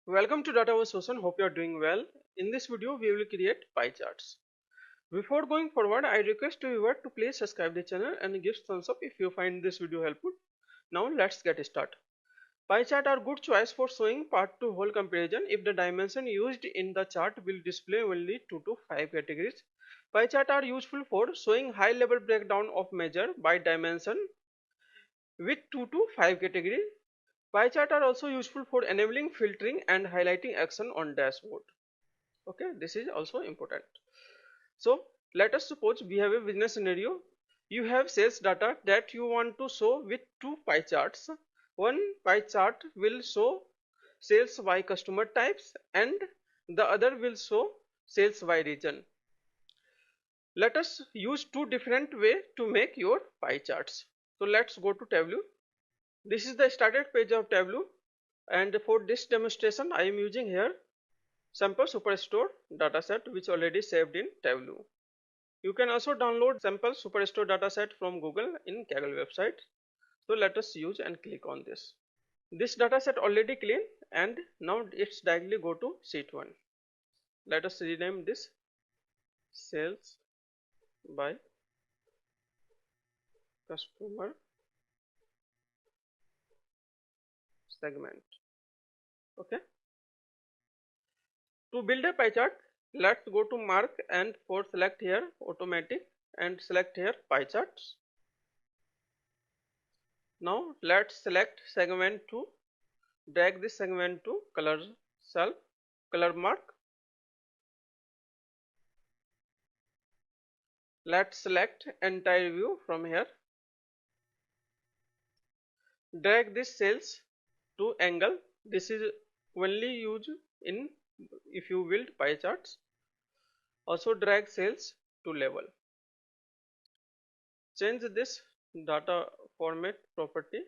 Welcome to Data Solution. Hope you are doing well. In this video, we will create pie charts. Before going forward, I request viewer to please subscribe the channel and give thumbs up if you find this video helpful. Now let's get started. Pie chart are good choice for showing part to whole comparison if the dimension used in the chart will display only 2 to 5 categories. Pie chart are useful for showing high level breakdown of measure by dimension with 2 to 5 categories. Pie chart are also useful for enabling filtering and highlighting action on dashboard. Okay, this is also important. So let us suppose we have a business scenario. You have sales data that you want to show with two pie charts. One pie chart will show sales by customer types and the other will show sales by region. Let us use two different ways to make your pie charts. So let's go to Tableau. This is the started page of Tableau, and for this demonstration I am using here sample superstore dataset which already saved in Tableau. You can also download sample superstore dataset from Google in Kaggle website. So let us use and click on this. This dataset already clean and now it's directly go to sheet 1. Let us rename this sales by customer segment. Okay. To build a pie chart, let's go to mark and for select here automatic and select here pie charts. Now let's select segment 2, drag this segment to color cell, color mark. Let's select entire view from here. Drag this cells to angle. This is only used in if you build pie charts. Also drag cells to level. Change this data format property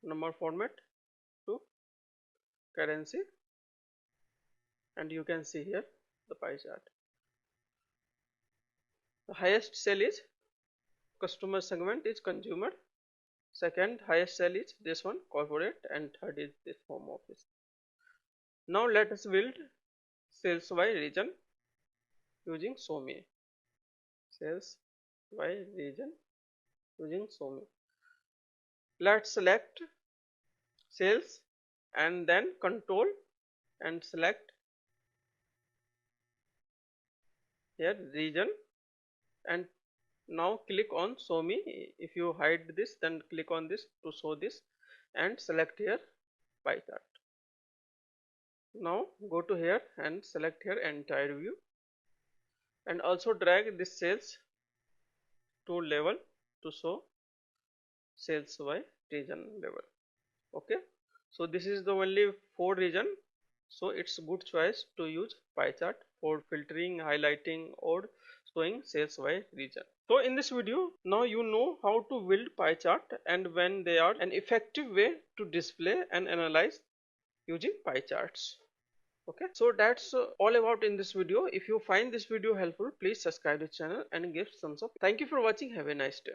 number format to currency, and you can see here the pie chart. The highest cell is customer segment is consumer, second highest cell is this one corporate, and third is this home office. Now let us build sales by region using show me. Sales by region using show me. Let's select sales and then control and select here region, and now click on show me. If you hide this then click on this to show this and select here pie chart. Now go to here and select here entire view and also drag this sales to level to show sales by region level. Okay, so this is the only 4 region, so it's good choice to use pie chart for filtering, highlighting or showing sales by region. So in this video now you know how to build pie chart and when they are an effective way to display and analyze using pie charts. Okay, so that's all about in this video. If you find this video helpful, please subscribe the channel and give thumbs up. Thank you for watching. Have a nice day.